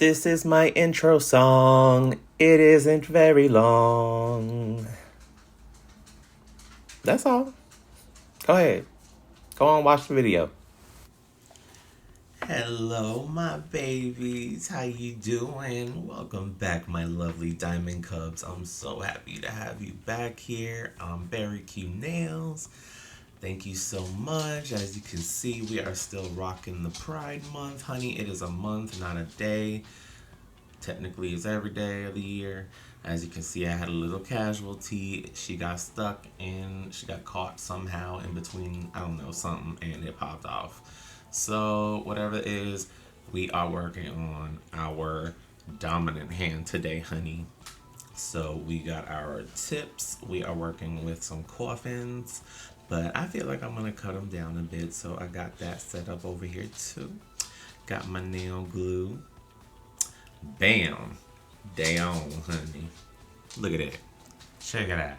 This is my intro song. It isn't very long. That's all. Go ahead. Go on, watch the video. Hello, my babies. How you doing? Welcome back, my lovely diamond cubs. I'm so happy to have you back here on BEARY Q Nails. Thank you so much. As you can see, we are still rocking the Pride Month, honey. It is a month, not a day. Technically, it's every day of the year. As you can see, I had a little casualty. She got stuck and she got caught somehow in between, I don't know, something, and it popped off. So, whatever it is, we are working on our dominant hand today, honey. So, we got our tips. We are working with some coffins, but I feel like I'm going to cut them down a bit. So, I got that set up over here, too. Got my nail glue. Bam. Down, honey. Look at it. Check it out.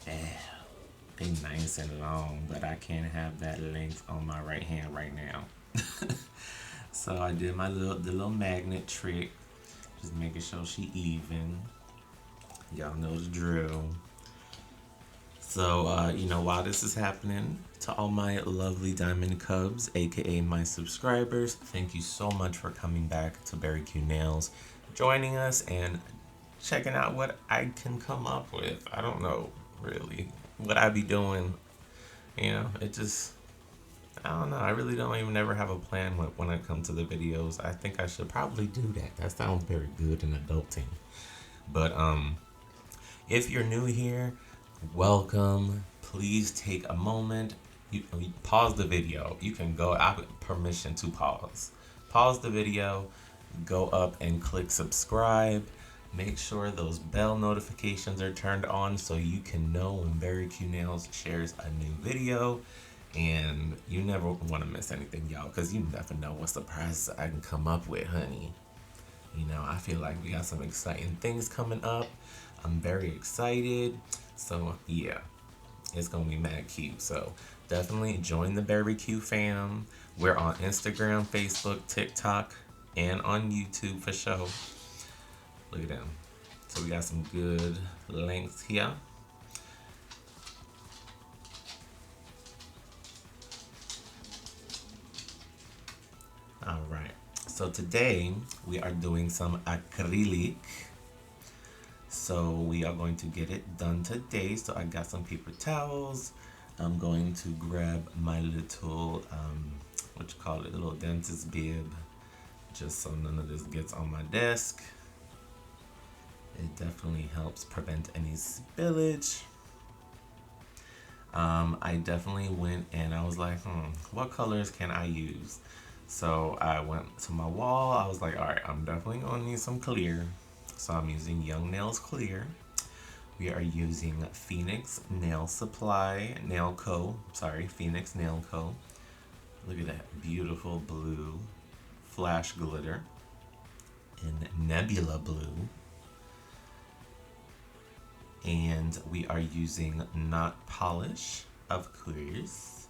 Yeah. They nice and long, but I can't have that length on my right hand right now. So I did my little magnet trick. Just making sure she even. Y'all know the drill. So, while this is happening, to all my lovely diamond cubs, aka my subscribers, thank you so much for coming back to BEARY Q Nails, joining us and checking out what I can come up with. I don't know, really, what I be doing. I don't know. I really don't even ever have a plan when it comes to the videos. I think I should probably do that. That sounds very good and adulting. But, if you're new here, welcome. Please take a moment. You pause the video. You can go. I have permission to pause. Pause the video. Go up and click subscribe. Make sure those bell notifications are turned on so you can know when BEARY Q Nails shares a new video. And you never want to miss anything, y'all, because you never know what surprises I can come up with, honey. I feel like we got some exciting things coming up. I'm very excited. So, yeah, it's going to be mad cute. So, definitely join the BEARY Q fam. We're on Instagram, Facebook, TikTok, and on YouTube for sure. Look at them. So, we got some good lengths here. All right. So, today we are doing some acrylic. So we are going to get it done today. So I got some paper towels. I'm going to grab my little, little dentist bib, just so none of this gets on my desk. It definitely helps prevent any spillage. I definitely went and I was like, what colors can I use? So I went to my wall. I was like, all right, I'm definitely gonna need some clear. So I'm using Young Nails Clear. We are using Phoenix Nail Supply, Phoenix Nail Co. Look at that beautiful blue flash glitter in Nebula Blue. And we are using Knot Polish, of course.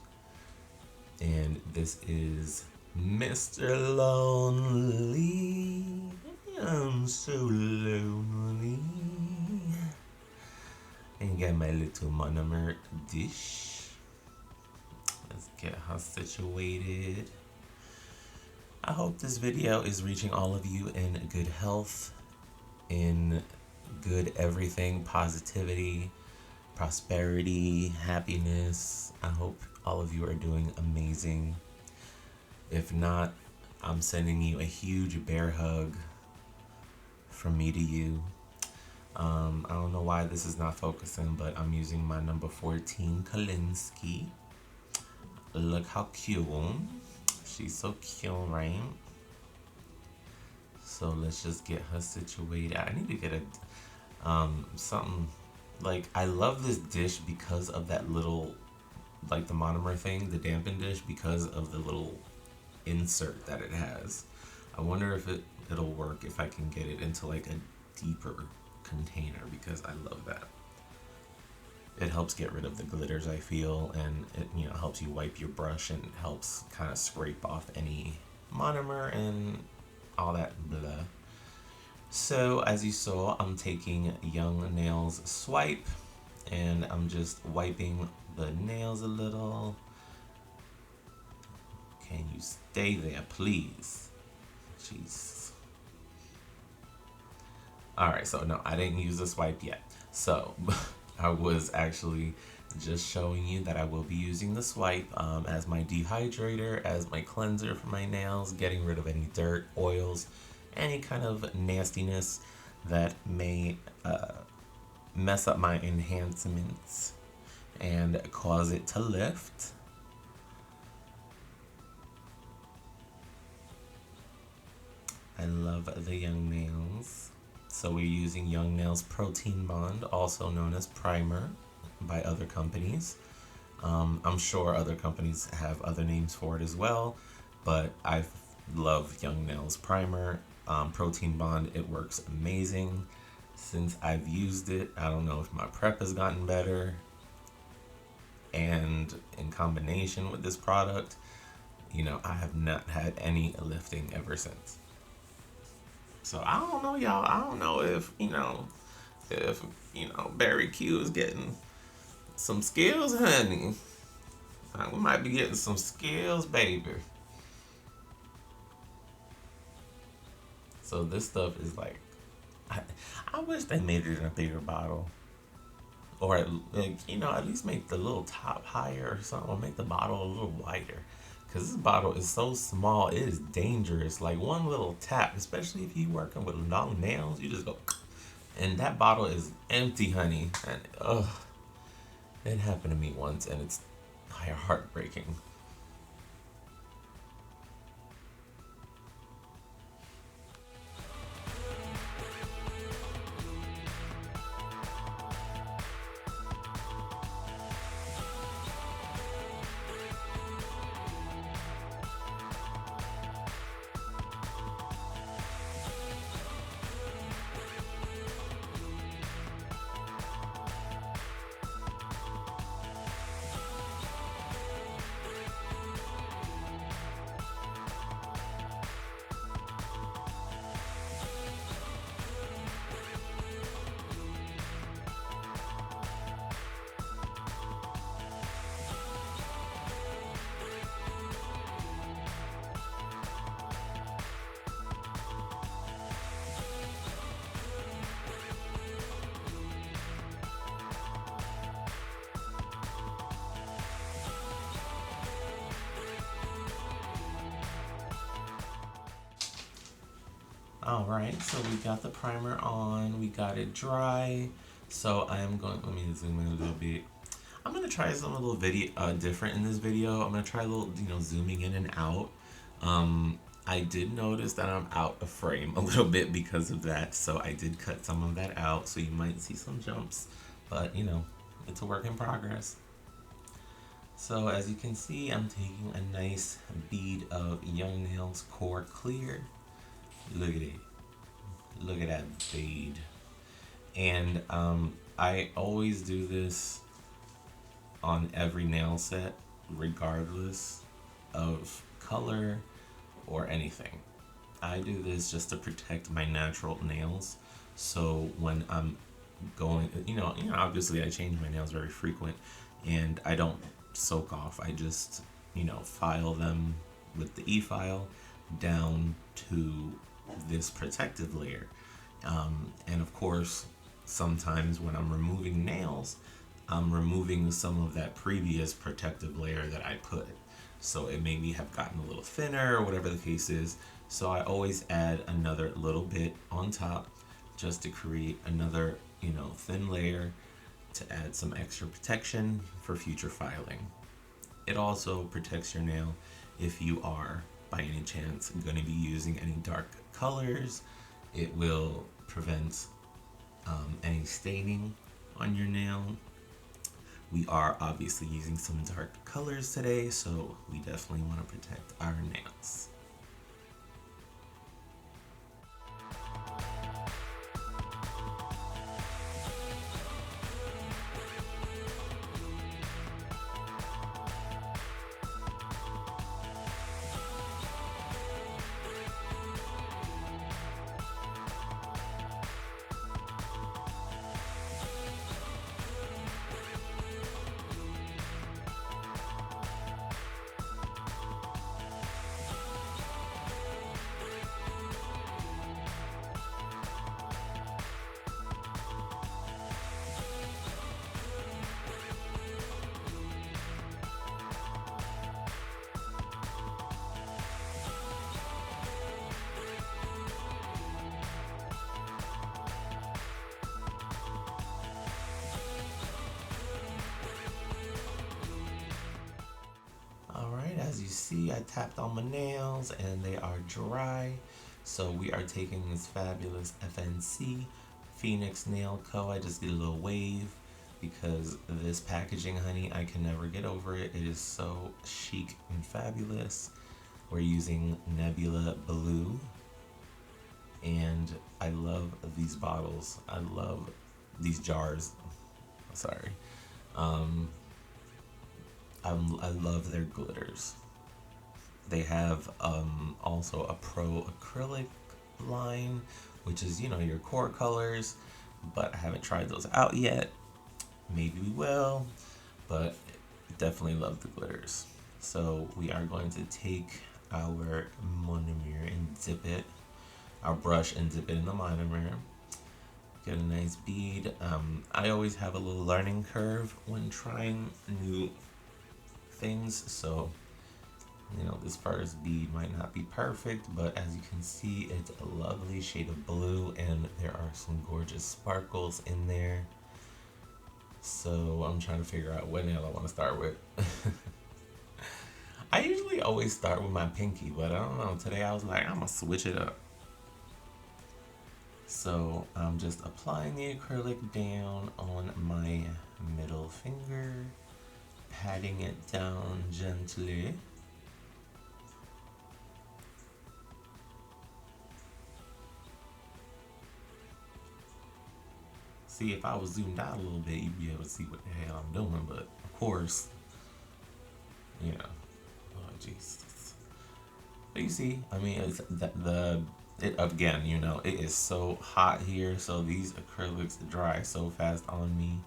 And this is Mr. Lonely. I'm so lonely. And get my little monomer dish. Let's get her situated. I hope this video is reaching all of you in good health, in good everything, positivity, prosperity, happiness. I hope all of you are doing amazing. If not, I'm sending you a huge bear hug from me to you. I don't know why this is not focusing, but I'm using my number 14 Kolinsky. Look how cute. She's so cute, right? So let's just get her situated. I need to get a something like, I love this dish because of that little, like the monomer thing, the dampen dish, because of the little insert that it has. I wonder if it'll work if I can get it into like a deeper container, because I love that. It helps get rid of the glitters, I feel, and it helps you wipe your brush and helps kind of scrape off any monomer and all that blah. So as you saw, I'm taking Young Nails Swipe and I'm just wiping the nails a little. Can you stay there, please? Jeez. Alright, so no, I didn't use the swipe yet. So I was actually just showing you that I will be using the swipe as my dehydrator, as my cleanser for my nails, getting rid of any dirt, oils, any kind of nastiness that may mess up my enhancements and cause it to lift. I love the Young Nails. So we're using Young Nails Protein Bond, also known as primer by other companies. I'm sure other companies have other names for it as well, but I love Young Nails Primer. Protein Bond, it works amazing. Since I've used it, I don't know if my prep has gotten better, and in combination with this product, you know, I have not had any lifting ever since. So I don't know, y'all. I don't know if BEARY Q is getting some skills, honey. We might be getting some skills, baby. So this stuff is like, I wish they made it in a bigger bottle, or at least make the little top higher or something, or make the bottle a little wider. Because this bottle is so small, it is dangerous. Like one little tap, especially if you're working with long nails, you just go, and that bottle is empty, honey. And it happened to me once, and it's heartbreaking. Alright, so we got the primer on, we got it dry. So I am going, let me zoom in a little bit. I'm going to try something a little different in this video. I'm going to try a little, zooming in and out. I did notice that I'm out of frame a little bit because of that. So I did cut some of that out. So you might see some jumps, but it's a work in progress. So as you can see, I'm taking a nice bead of Young Nails Core Clear. Look at it. Look at that bead. And I always do this on every nail set, regardless of color or anything. I do this just to protect my natural nails. So when I'm going, obviously I change my nails very frequent, and I don't soak off. I just, file them with the e-file down to this protective layer. And of course, sometimes when I'm removing nails, I'm removing some of that previous protective layer that I put. So it maybe have gotten a little thinner or whatever the case is. So I always add another little bit on top just to create another, thin layer to add some extra protection for future filing. It also protects your nail if you are, by any chance, going to be using any dark colors. It will prevent any staining on your nail. We are obviously using some dark colors today, so we definitely want to protect our nails. see, I tapped on my nails and they are dry. So we are taking this fabulous FNC Phoenix Nail Co. I just did a little wave because this packaging, honey, I can never get over it. It is so chic and fabulous. We're using Nebula Blue, and I love these bottles. I love these jars. Sorry. I love their glitters. They have also a pro acrylic line, which is, you know, your core colors, but I haven't tried those out yet. Maybe we will, but definitely love the glitters. So we are going to take our monomer and dip it, our brush, and dip it in the monomer. Get a nice bead. I always have a little learning curve when trying new things, so you know, this first bead might not be perfect, but as you can see, it's a lovely shade of blue and there are some gorgeous sparkles in there. So I'm trying to figure out what nail I want to start with. I usually always start with my pinky, but I don't know, today I was like, I'm gonna switch it up. So I'm just applying the acrylic down on my middle finger, patting it down gently. See, if I was zoomed out a little bit, you'd be able to see what the hell I'm doing, but of course, you know, oh Jesus. But you see, I mean, it's again, you know, it is so hot here, so these acrylics dry so fast on me.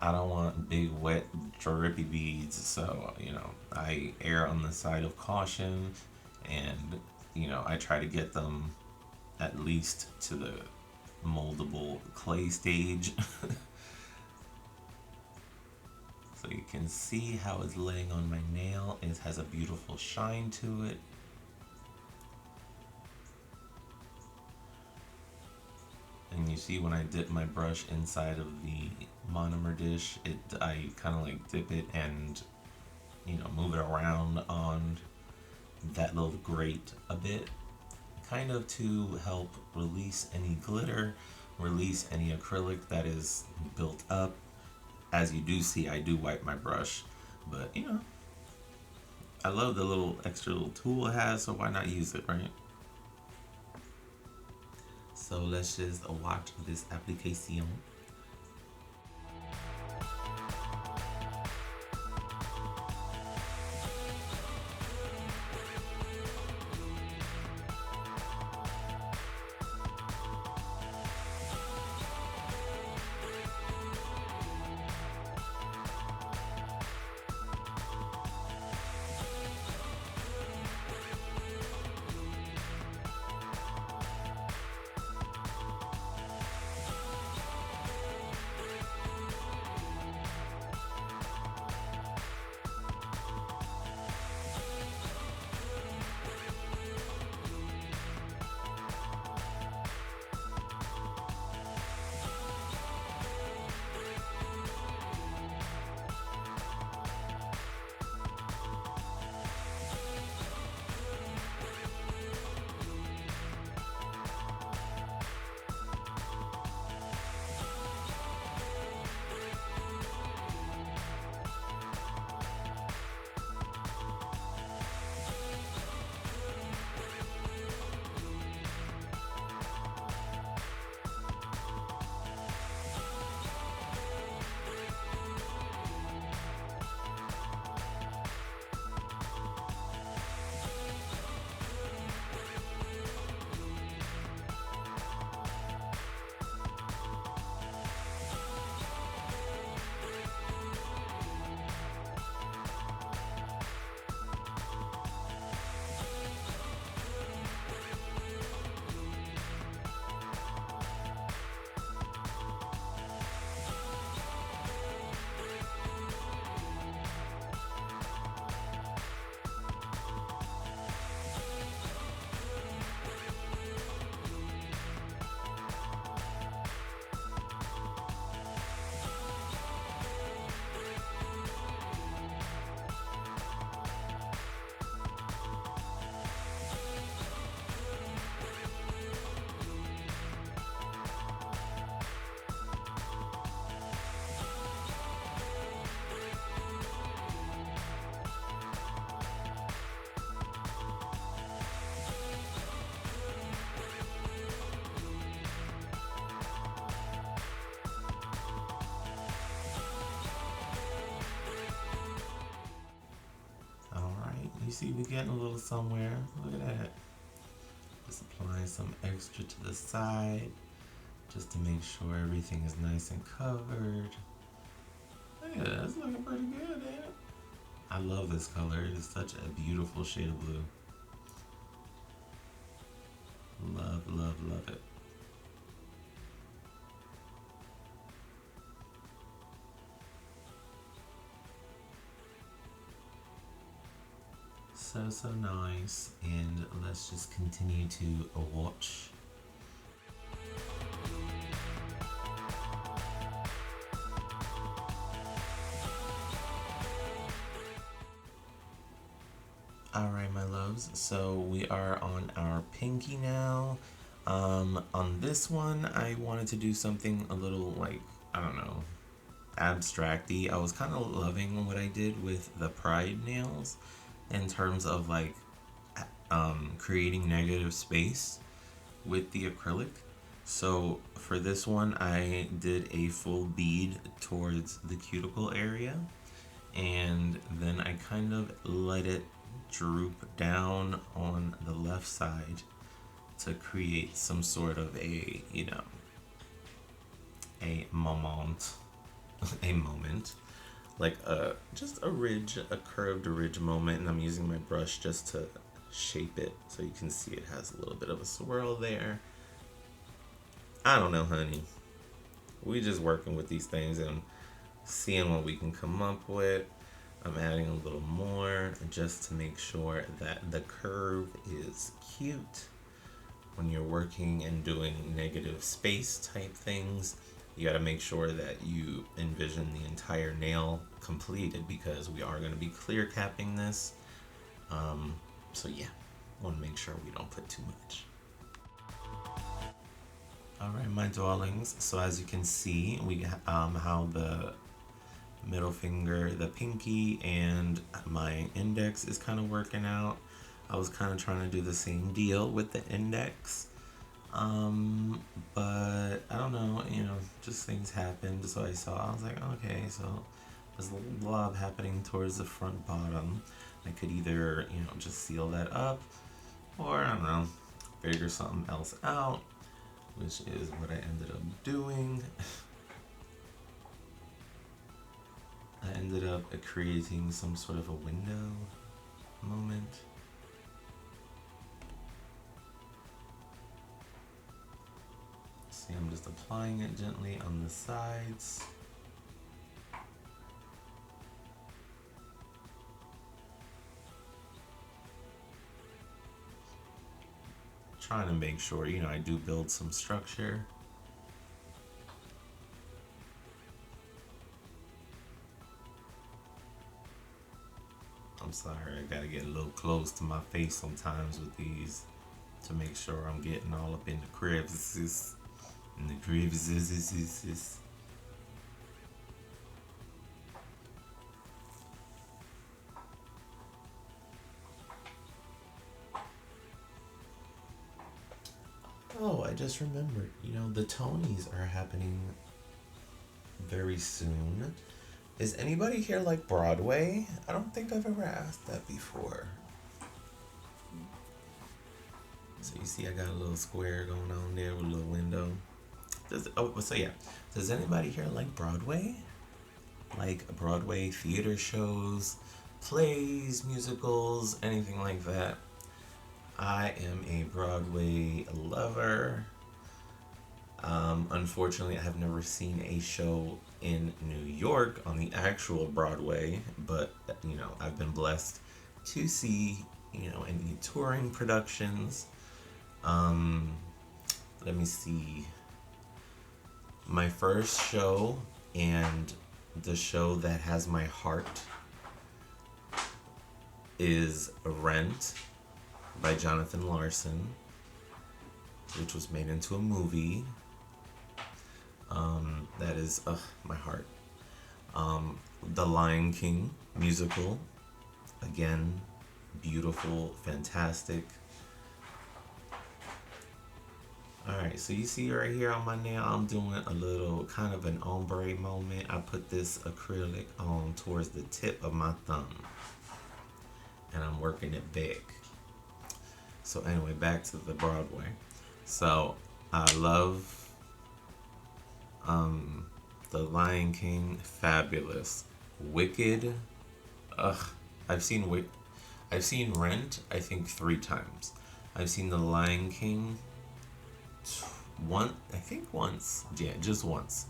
I don't want big, wet, drippy beads, so, you know, I err on the side of caution, and, you know, I try to get them at least to the moldable clay stage. So you can see how it's laying on my nail. It has a beautiful shine to it. And you see when I dip my brush inside of the monomer dish, I kind of like dip it and, you know, move it around on that little grate a bit, kind of to help release any glitter, release any acrylic that is built up. As you do see, I do wipe my brush, but you know, I love the little extra little tool it has, so why not use it, right? So let's just watch this application. see we're getting a little somewhere. Look at that. Just applying some extra to the side just to make sure everything is nice and covered. Yeah, that's looking pretty good, ain't it? I love this color. It is such a beautiful shade of blue. Love, love, love it. So, so nice. And let's just continue to watch. Alright, my loves, so we are on our pinky now. On this one, I wanted to do something a little, like, I don't know, abstract-y. I was kind of loving what I did with the pride nails in terms of, like, creating negative space with the acrylic. So for this one, I did a full bead towards the cuticle area, and then I kind of let it droop down on the left side to create some sort of a, you know, a moment, a moment, like just a ridge, a curved ridge moment, and I'm using my brush just to shape it so you can see it has a little bit of a swirl there. I don't know, honey. We just working with these things and seeing what we can come up with. I'm adding a little more just to make sure that the curve is cute. When you're working and doing negative space type things, you got to make sure that you envision the entire nail completed, because we are going to be clear capping this. So yeah, want to make sure we don't put too much. Alright, my darlings, so as you can see, we how the middle finger, the pinky, and my index is kind of working out. I was kind of trying to do the same deal with the index, but I don't know, you know, just things happened. So I was like, okay, so there's a little blob happening towards the front bottom. I could either, you know, just seal that up, or I don't know, figure something else out, which is what I ended up doing. I ended up creating some sort of a window moment. See, I'm just applying it gently on the sides. Trying to make sure, you know, I do build some structure. I'm sorry, I gotta get a little close to my face sometimes with these to make sure I'm getting all up in the crevices. In the crevices. Oh, I just remembered, you know, the Tonys are happening very soon. Is anybody here like Broadway? I don't think I've ever asked that before. So you see I got a little square going on there with a little window. Does anybody here like Broadway? Like Broadway theater shows, plays, musicals, anything like that? I am a Broadway lover. Unfortunately, I have never seen a show in New York on the actual Broadway, but you know, I've been blessed to see, you know, any touring productions. Let me see. My first show, and the show that has my heart, is Rent by Jonathan Larson, which was made into a movie. That is my heart. The Lion King musical, again, beautiful, fantastic. Alright, so you see right here on my nail, I'm doing a little kind of an ombre moment. I put this acrylic on towards the tip of my thumb. and I'm working it big. So anyway, back to the Broadway. So I love The Lion King, fabulous. Wicked, ugh. I've seen Rent, I think 3 times. I've seen The Lion King once. Yeah, just once.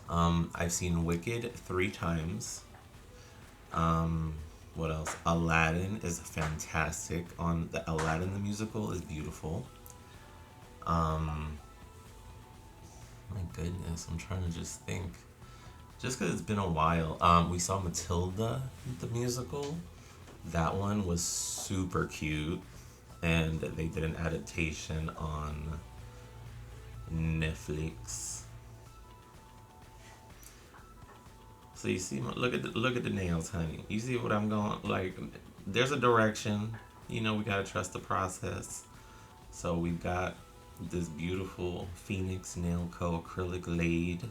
I've seen Wicked 3 times. What else? Aladdin is fantastic. On the Aladdin the musical is beautiful. My goodness, I'm trying to just think. Just because it's been a while. We saw Matilda the musical. That one was super cute, and they did an adaptation on Netflix. So you see, look at the nails, honey. You see what I'm going like? There's a direction. You know, we gotta trust the process. So we've got this beautiful Phoenix Nail Co. acrylic laid,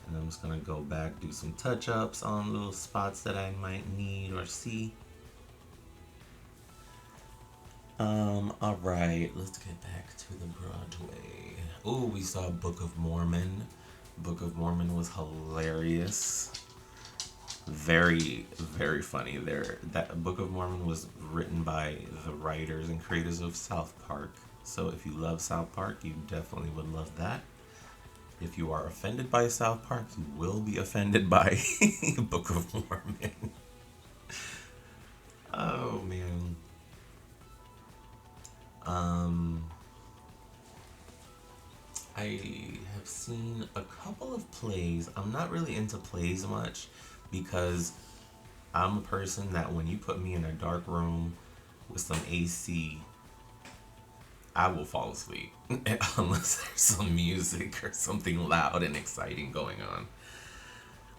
and I'm just gonna go back, do some touch-ups on little spots that I might need or see. All right, let's get back to the Broadway. Oh, we saw Book of Mormon. Book of Mormon was hilarious. Very, very funny. That Book of Mormon was written by the writers and creators of South Park. So if you love South Park, you definitely would love that. If you are offended by South Park, you will be offended by Book of Mormon. Oh man. I have seen a couple of plays. I'm not really into plays much because I'm a person that when you put me in a dark room with some AC, I will fall asleep unless there's some music or something loud and exciting going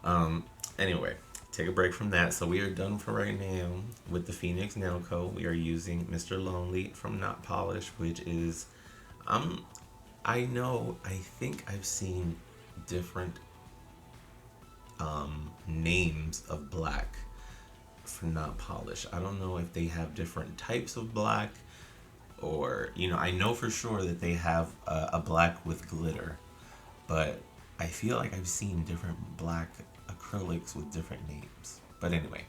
on. Anyway, take a break from that. So we are done for right now with the Phoenix Nail Co. We are using Mr. Lonely from Not Polished, which is, I think I've seen different names of black for Not Polished. I don't know if they have different types of black, or I know for sure that they have a black with glitter, but I feel like I've seen different black acrylics with different names. But anyway,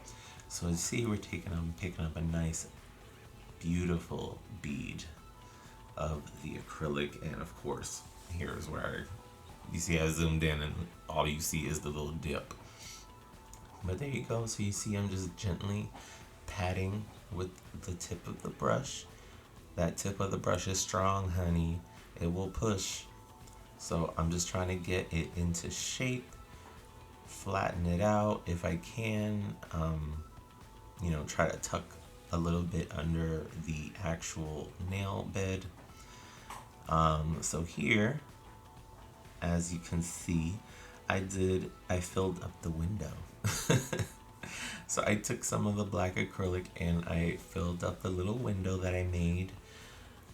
so you see I'm picking up a nice beautiful bead of the acrylic, and of course here's where you see I zoomed in and all you see is the little dip. But there you go. So you see I'm just gently patting with the tip of the brush. That tip of the brush is strong, honey. It will push. So I'm just trying to get it into shape, flatten it out if I can, try to tuck a little bit under the actual nail bed. So here, as you can see, I filled up the window. So I took some of the black acrylic and I filled up the little window that I made.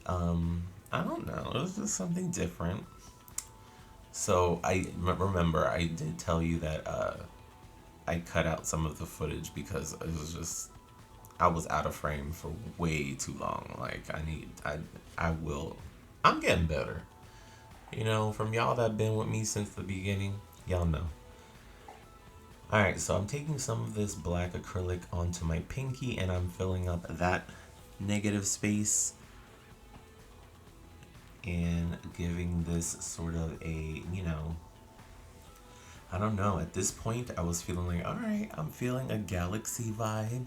I don't know, it was just something different. So I remember I did tell you that I cut out some of the footage because it was just, I was out of frame for way too long. Like I'm getting better. From y'all that been with me since the beginning, y'all know. Alright, so I'm taking some of this black acrylic onto my pinky and I'm filling up that negative space and giving this sort of a, I don't know, at this point I was feeling like, alright, I'm feeling a galaxy vibe,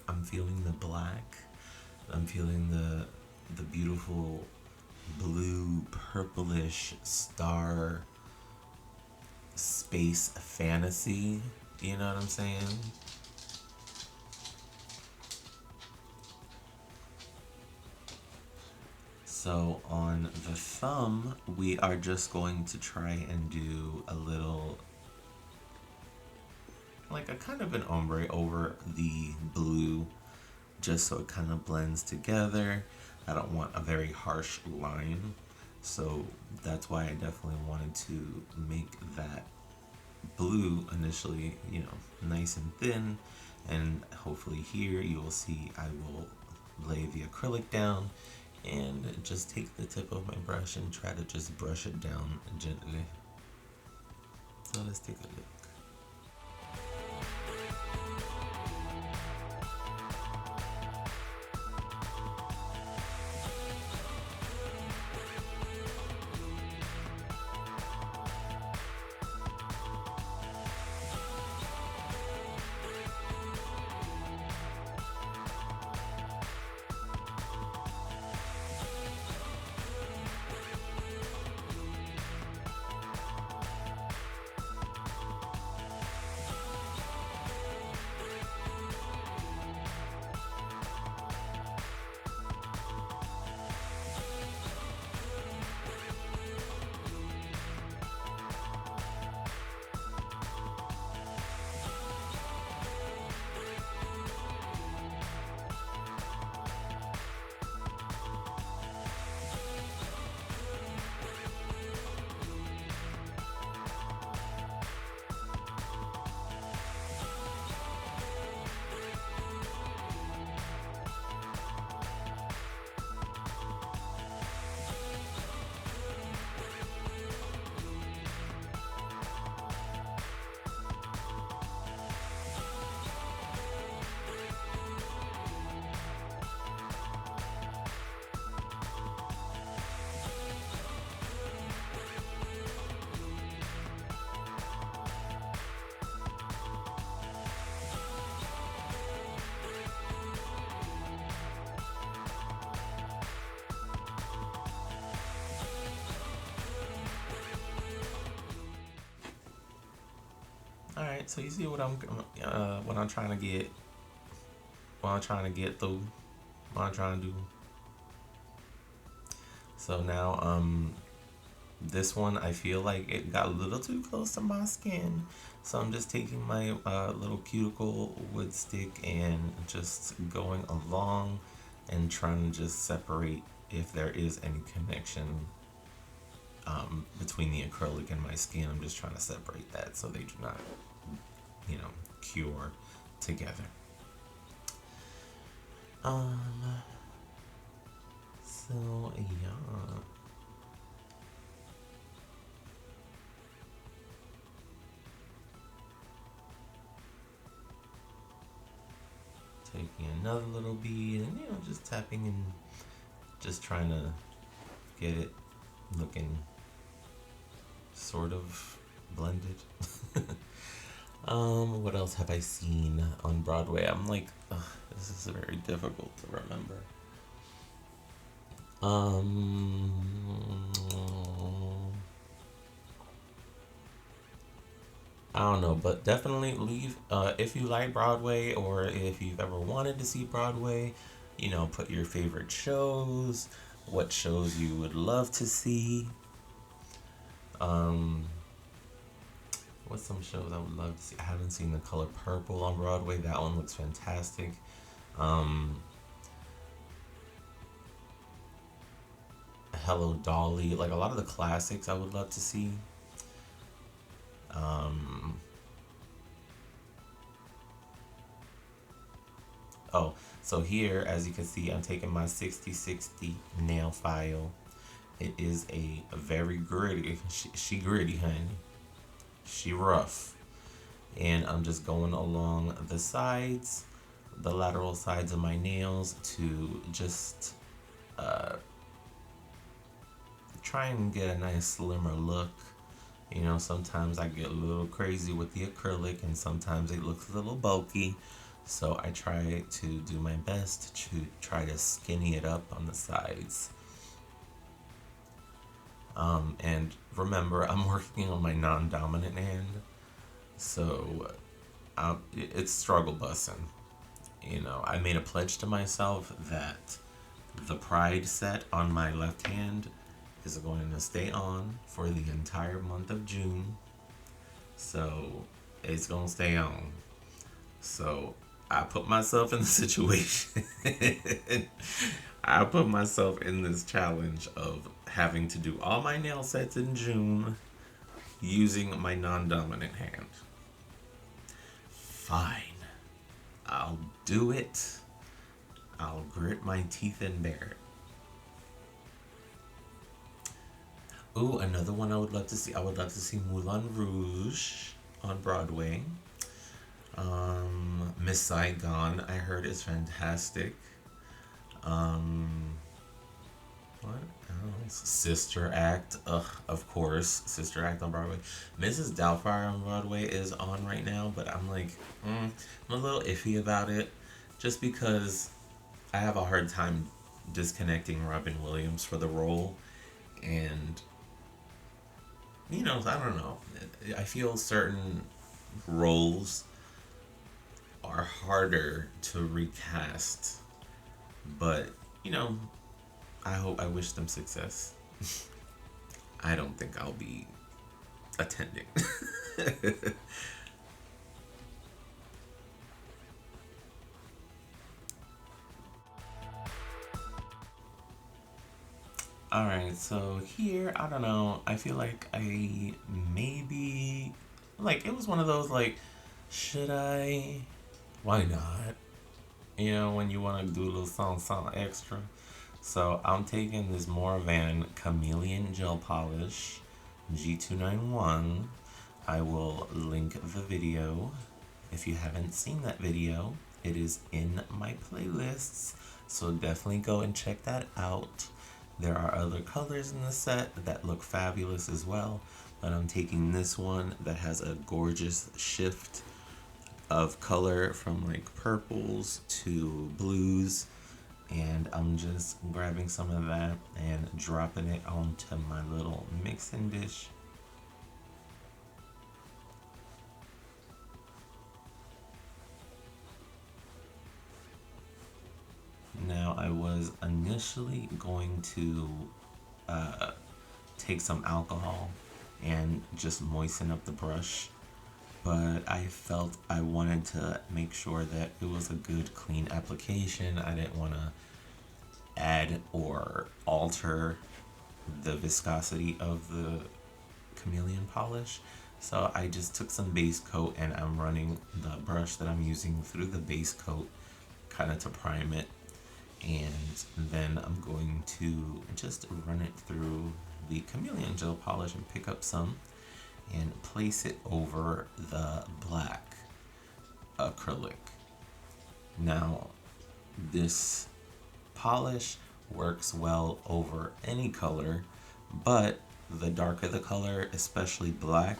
I'm feeling the black, I'm feeling the beautiful blue, purplish star space fantasy, you know what I'm saying? So on the thumb, we are just going to try and do a little, like a kind of an ombre over the blue, just so it kind of blends together. I don't want a very harsh line, so that's why I definitely wanted to make that blue initially, nice and thin, And hopefully here you will see I will lay the acrylic down and just take the tip of my brush and try to just brush it down gently. So let's take a look. All right, so you see what I'm trying to get, what I'm trying to get through, what I'm trying to do. So now, this one I feel like it got a little too close to my skin, so I'm just taking my little cuticle wood stick and just going along and trying to just separate if there is any connection between the acrylic and my skin. I'm just trying to separate that so they do not, you know, cure together. So yeah. Taking another little bead and, you know, just tapping and just trying to get it looking sort of blended. What else have I seen on Broadway? I'm like, this is very difficult to remember. I don't know, but definitely leave, if you like Broadway or if you've ever wanted to see Broadway, you know, put your favorite shows, what shows you would love to see. What's some shows I would love to see? I haven't seen The Color Purple on Broadway. That one looks fantastic. Hello Dolly, like a lot of the classics I would love to see. Oh, so here, as you can see, I'm taking my 6060 nail file. It is a very gritty, she gritty, honey. She rough. And I'm just going along the sides, the lateral sides of my nails to just try and get a nice slimmer look. You know, sometimes I get a little crazy with the acrylic and sometimes it looks a little bulky. So I try to do my best to try to skinny it up on the sides. And remember, I'm working on my non-dominant hand, so it's struggle bussing. You know, I made a pledge to myself that the pride set on my left hand is going to stay on for the entire month of June. So it's going to stay on. So I put myself in the situation. I put myself in this challenge of having to do all my nail sets in June using my non-dominant hand. Fine. I'll do it. I'll grit my teeth and bear it. Ooh, another one I would love to see. I would love to see Moulin Rouge on Broadway. Miss Saigon, I heard is fantastic. What else? Sister Act, of course, Sister Act on Broadway. Mrs. Doubtfire on Broadway is on right now, but I'm like, I'm a little iffy about it, just because I have a hard time disconnecting Robin Williams for the role, and I don't know. I feel certain roles are harder to recast, but I wish them success. I don't think I'll be attending. Alright, so here, I don't know. I feel like I maybe, like, it was one of those, like, should I? Why not? When you want to do a little song extra. So I'm taking this Moravan Chameleon Gel Polish G291. I will link the video. If you haven't seen that video, it is in my playlists. So definitely go and check that out. There are other colors in the set that look fabulous as well. But I'm taking this one that has a gorgeous shift of color from like purples to blues, and I'm just grabbing some of that and dropping it onto my little mixing dish. Now I was initially going to take some alcohol and just moisten up the brush, but I felt I wanted to make sure that it was a good clean application. I didn't want to add or alter the viscosity of the chameleon polish. So I just took some base coat and I'm running the brush that I'm using through the base coat kind of to prime it. And then I'm going to just run it through the chameleon gel polish and pick up some and place it over the black acrylic. Now, this polish works well over any color, but the darker the color, especially black,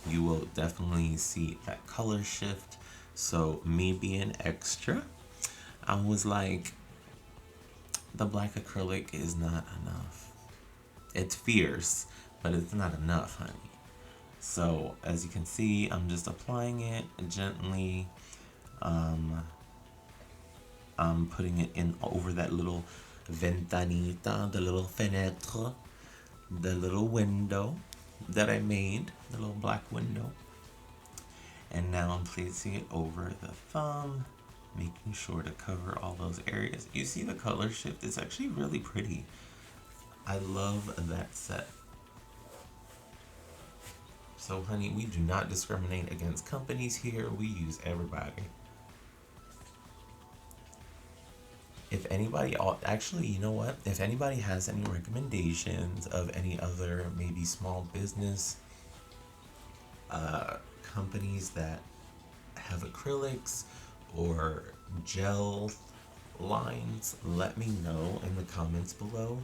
you will definitely see that color shift. So me being extra, I was like, the black acrylic is not enough. It's fierce, but it's not enough, honey. So as you can see, I'm just applying it gently. I'm putting it in over that little ventanita, the little fenêtre, the little window that I made, the little black window. And now I'm placing it over the thumb, making sure to cover all those areas. You see the color shift? It's actually really pretty. I love that set. So honey, we do not discriminate against companies here. We use everybody. If anybody, actually, you know what? If anybody has any recommendations of any other maybe small business companies that have acrylics or gel lines, let me know in the comments below.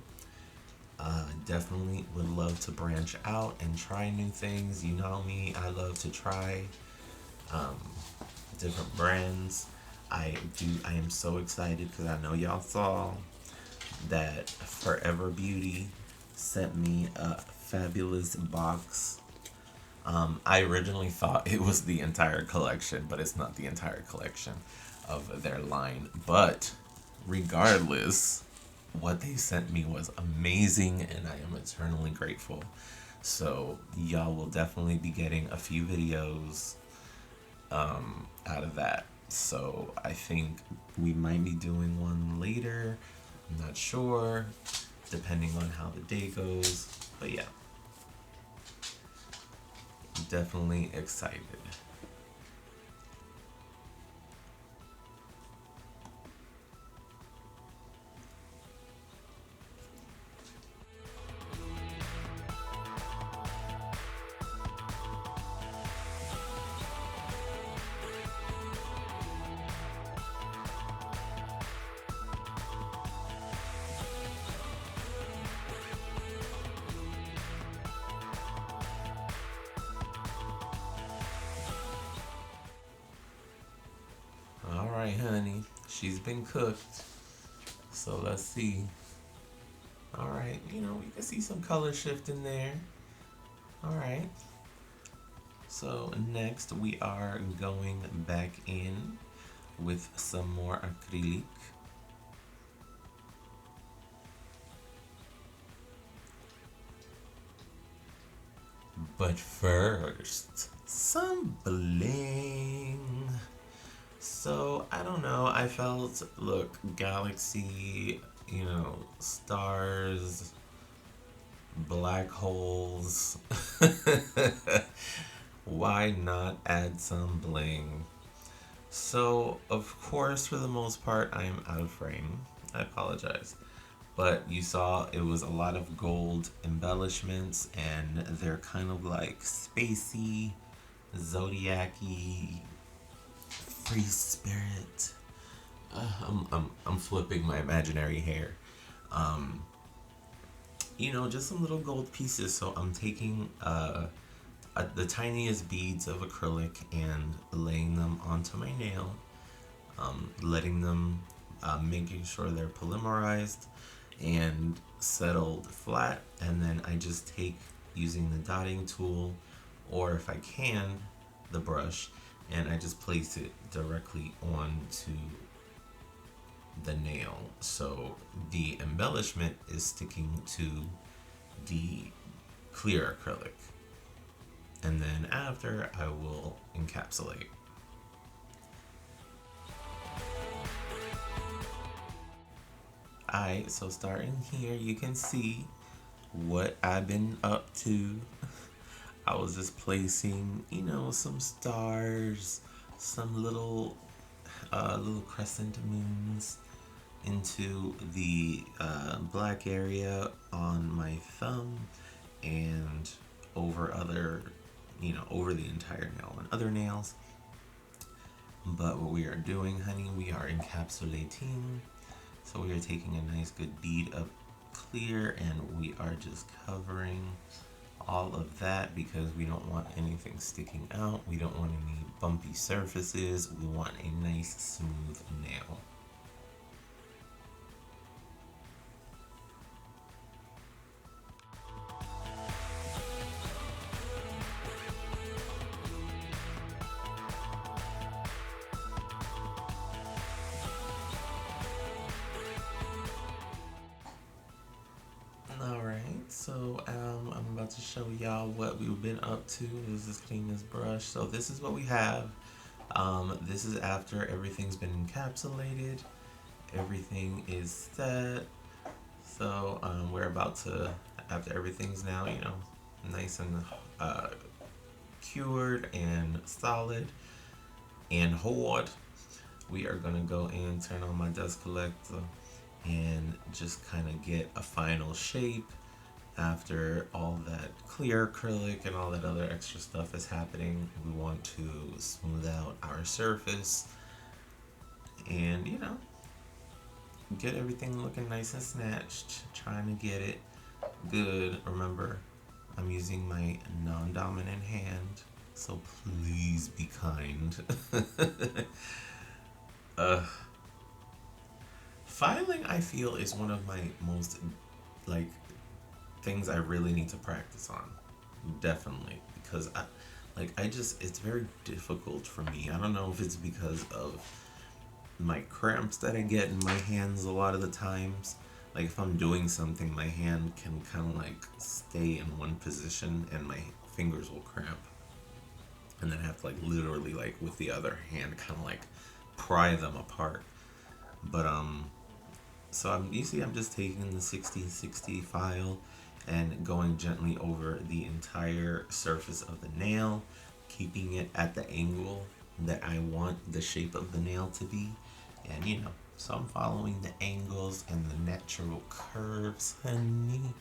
Definitely would love to branch out and try new things. You know me, I love to try different brands. I am so excited because I know y'all saw that Forever Beauty sent me a fabulous box. I originally thought it was the entire collection, but it's not the entire collection of their line. But regardless, what they sent me was amazing, and I am eternally grateful. So y'all will definitely be getting a few videos out of that. So I think we might be doing one later. I'm not sure, depending on how the day goes. But yeah, definitely excited. right, honey. She's been cooked. So let's see. All right, you can see some color shift in there. All right. So next we are going back in with some more acrylic. But first, some bling. So I don't know, I felt, look, galaxy, stars, black holes. Why not add some bling? So, of course, for the most part, I am out of frame. I apologize. But you saw it was a lot of gold embellishments, and they're kind of like spacey, zodiac-y, free spirit. I'm flipping my imaginary hair. Just some little gold pieces. So I'm taking the tiniest beads of acrylic and laying them onto my nail, letting them, making sure they're polymerized and settled flat, and then I just take, using the dotting tool, or if I can, the brush, and I just place it directly onto the nail. So the embellishment is sticking to the clear acrylic. And then after, I will encapsulate. Alright, so starting here, you can see what I've been up to. I was just placing, some stars, some little crescent moons into the black area on my thumb, and over over the entire nail and other nails. But what we are doing, honey, we are encapsulating. So we are taking a nice good bead of clear, and we are just covering all of that because we don't want anything sticking out. We don't want any bumpy surfaces. We want a nice smooth nail. So I'm about to show y'all what we've been up to. This is clean this brush. So this is what we have. This is after everything's been encapsulated. Everything is set. So we're about to, after everything's now, nice and cured and solid and hard, we are gonna go and turn on my dust collector and just kind of get a final shape. After all that clear acrylic and all that other extra stuff is happening, we want to smooth out our surface and, get everything looking nice and snatched, trying to get it good. Remember, I'm using my non-dominant hand, so please be kind. Filing, I feel, is one of my most, things I really need to practice on. Definitely. Because it's very difficult for me. I don't know if it's because of my cramps that I get in my hands a lot of the times. Like if I'm doing something, my hand can kind of stay in one position and my fingers will cramp. And then I have to literally with the other hand kind of pry them apart. But so I'm just taking the 60/60 file and going gently over the entire surface of the nail, keeping it at the angle that I want the shape of the nail to be. And so I'm following the angles and the natural curves, honey.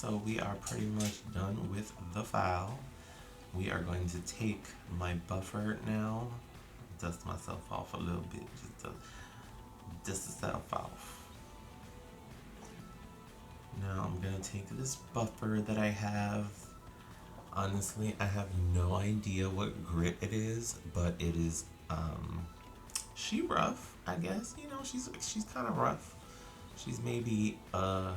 so we are pretty much done with the file. We are going to take my buffer now, dust myself off a little bit, just to dust myself off. Now I'm gonna take this buffer that I have. Honestly, I have no idea what grit it is, but it is she rough, I guess. You know, she's kind of rough. She's maybe a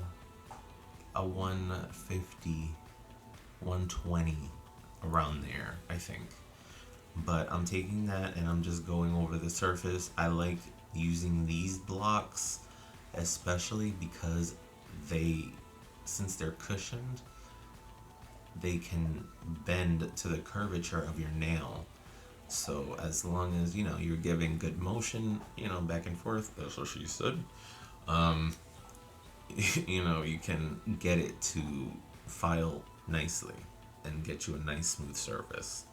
150, 120 around there, I think. But I'm taking that and I'm just going over the surface. I like using these blocks, especially because since they're cushioned, they can bend to the curvature of your nail. So as long as, you know, you're giving good motion, you know, back and forth, that's what she said, you know, you can get it to file nicely and get you a nice smooth surface.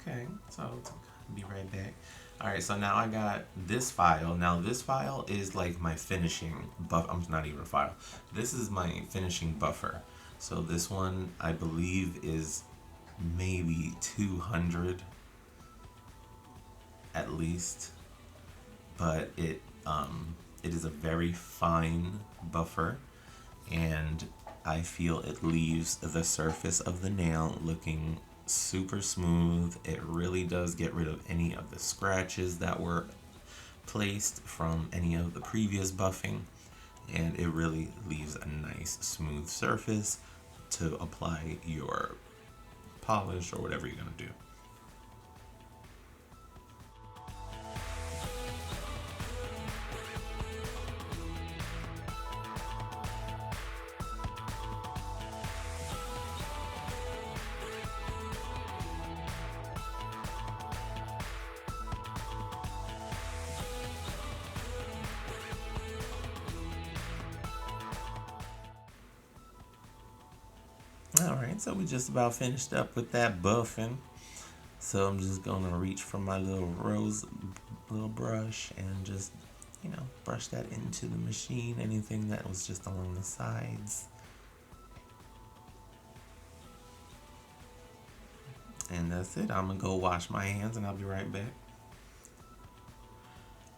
Okay, so I'll be right back. Alright, so now I got this file. Now this file is like my finishing I'm not even a file. This is my finishing buffer. So this one I believe is maybe 200 at least. But it is a very fine buffer, and I feel it leaves the surface of the nail looking super smooth. It really does get rid of any of the scratches that were placed from any of the previous buffing, and it really leaves a nice smooth surface to apply your polish or whatever you're going to do. Alright, so we just about finished up with that buffing. So I'm just gonna reach for my little brush and just, brush that into the machine. Anything that was just along the sides. And that's it. I'm gonna go wash my hands and I'll be right back.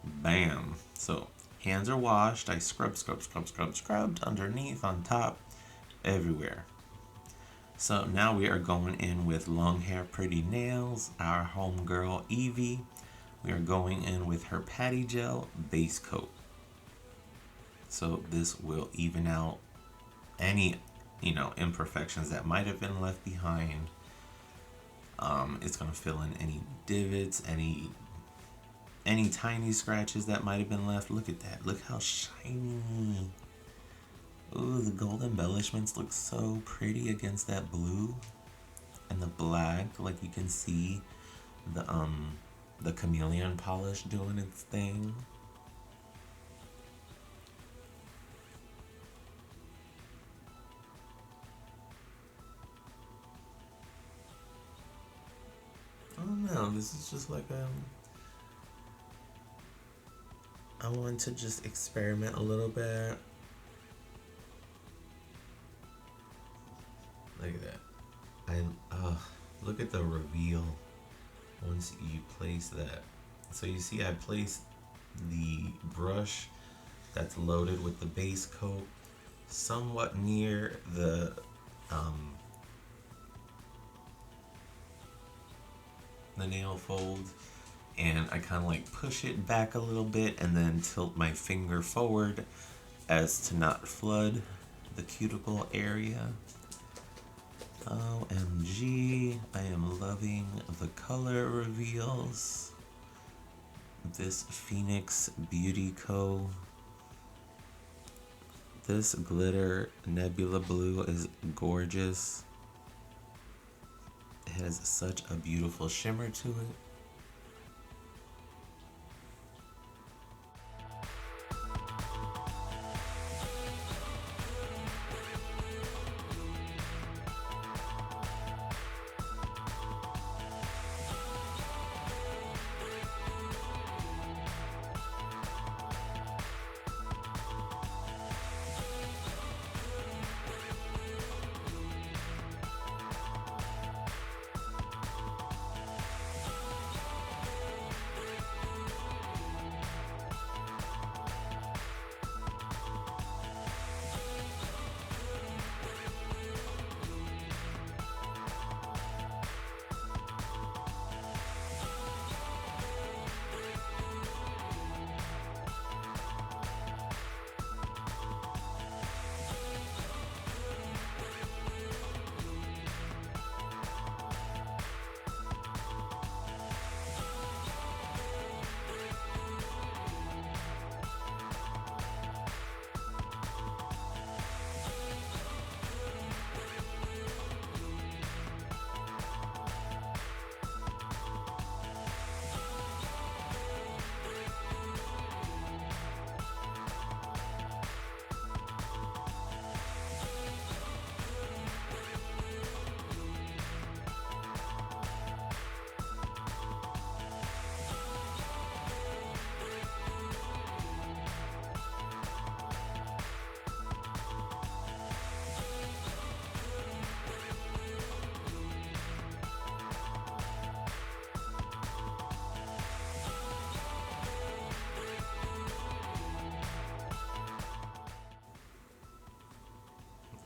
Bam. So hands are washed. I scrubbed underneath, on top, everywhere. So now we are going in with Long Hair Pretty Nails, our homegirl Evie. We are going in with her Patty Gel base coat. So this will even out any, imperfections that might have been left behind. It's gonna fill in any divots, any tiny scratches that might have been left. Look at that. Look how shiny. Ooh, the gold embellishments look so pretty against that blue and the black. Like you can see the chameleon polish doing its thing. I don't know. This is just like I want to just experiment a little bit. Look at that. Look at the reveal once you place that. So you see I placed the brush that's loaded with the base coat somewhat near the nail fold, and I kind of like push it back a little bit and then tilt my finger forward as to not flood the cuticle area. OMG, I am loving the color reveals. This Phoenix Beauty Co. This glitter nebula blue is gorgeous. It has such a beautiful shimmer to it.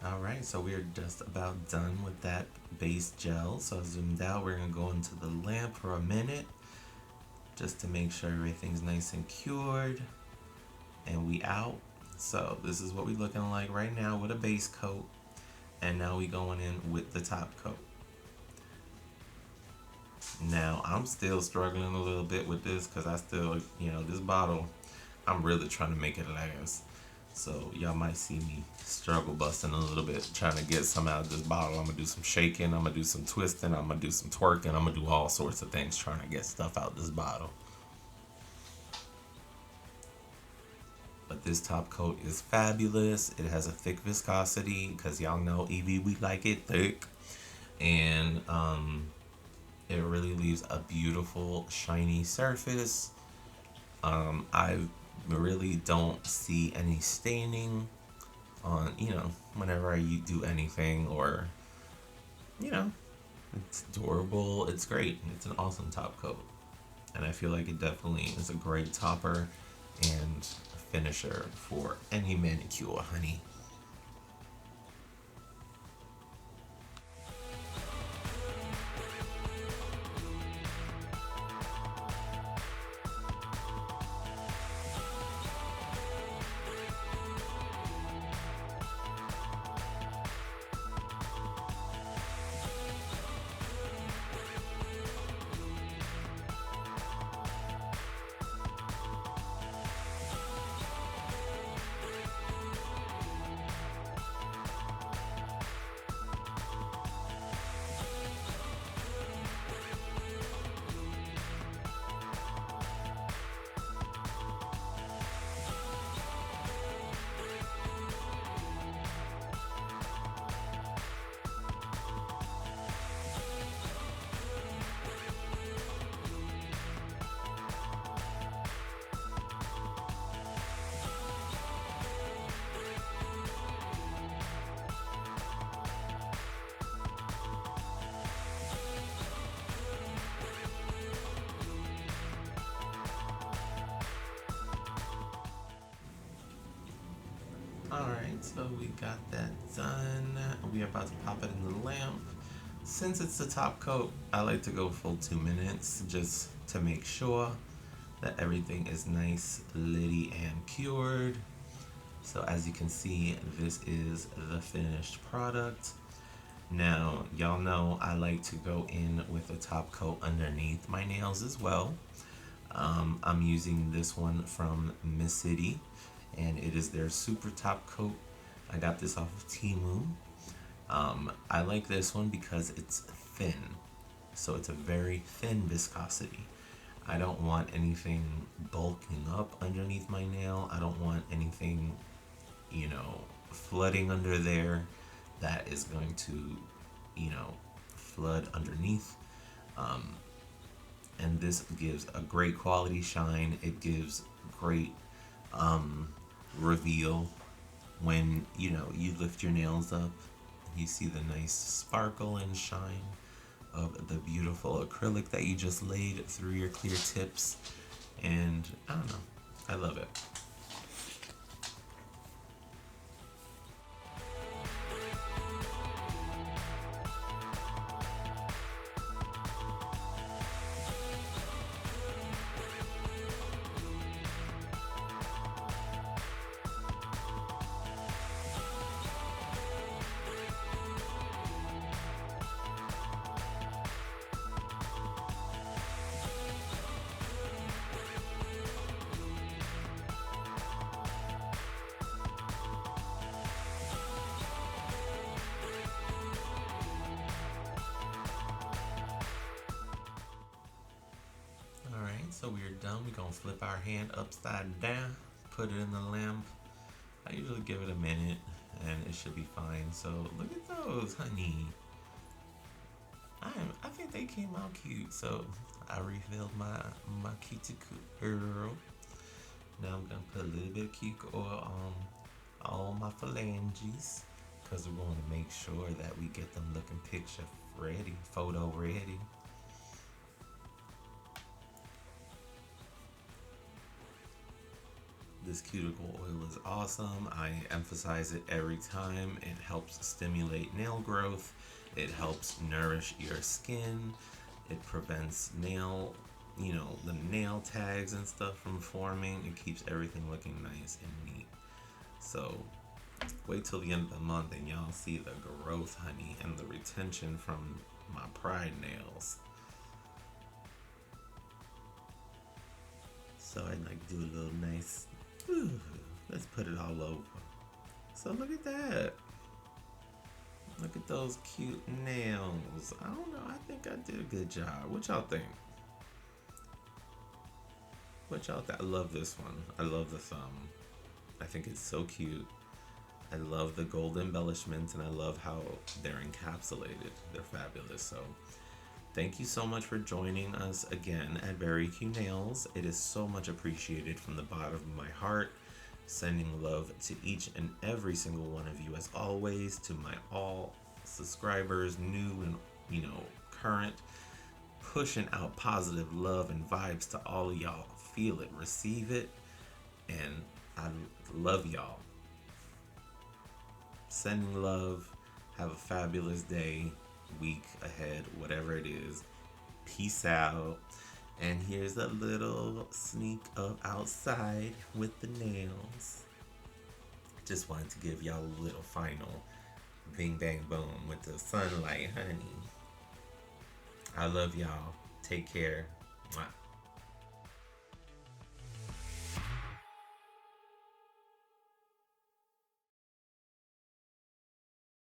Alright, so we're just about done with that base gel. So I zoomed out, we're going to go into the lamp for a minute just to make sure everything's nice and cured. And we out. So this is what we're looking like right now with a base coat. And now we going in with the top coat. Now I'm still struggling a little bit with this because I still, this bottle, I'm really trying to make it last. So y'all might see me struggle busting a little bit trying to get some out of this bottle. I'm gonna do some shaking, I'm gonna do some twisting, I'm gonna do some twerking, I'm gonna do all sorts of things trying to get stuff out this bottle. But This top coat is fabulous. It has a thick viscosity because y'all know Evie, we like it thick. And it really leaves a beautiful shiny surface. I really don't see any staining on, whenever I do anything, or, it's durable. It's great. It's an awesome top coat. And I feel like it definitely is a great topper and finisher for any manicure, honey. Alright, so we got that done. We are about to pop it in the lamp. Since it's the top coat, I like to go full 2 minutes just to make sure that everything is nice, litty, and cured. So as you can see, this is the finished product. Now, y'all know I like to go in with a top coat underneath my nails as well. I'm using this one from Miss City, and it is their super top coat. I got this off of Temu. I like this one because it's thin, so it's a very thin viscosity. I don't want anything bulking up underneath my nail. I don't want anything, flooding under there that is going to, flood underneath. And this gives a great quality shine. It gives great reveal when you lift your nails up. You see the nice sparkle and shine of the beautiful acrylic that you just laid through your clear tips, and I don't know, I love it. Alright, so we're done. We're gonna flip our hand upside down, put it in the lamp. I usually give it a minute and it should be fine. So look at those, honey. I think they came out cute. So I refilled my cuticle girl. Now I'm gonna put a little bit of cuticle oil on all my phalanges, because we're going to make sure that we get them looking picture ready, photo ready. This cuticle oil is awesome. I emphasize it every time. It helps stimulate nail growth. It helps nourish your skin. It prevents the nail tags and stuff from forming. It keeps everything looking nice and neat. So wait till the end of the month and y'all see the growth, honey, and the retention from my pride nails. So I like do a little nice, let's put it all over. So look at that. Look at those cute nails. I don't know, I think I did a good job. What y'all think? I love this one. I love the thumb. I think it's so cute. I love the gold embellishments and I love how they're encapsulated. They're fabulous. So thank you so much for joining us again at BEARY Q Nails. It is so much appreciated from the bottom of my heart. Sending love to each and every single one of you as always, to my all subscribers, new and current, pushing out positive love and vibes to all of y'all. Feel it, receive it, and I love y'all. Sending love. Have a fabulous day, week ahead, whatever it is. Peace out. And here's a little sneak of outside with the nails. Just wanted to give y'all a little final bing bang boom with the sunlight, honey. I love y'all. Take care. Mwah.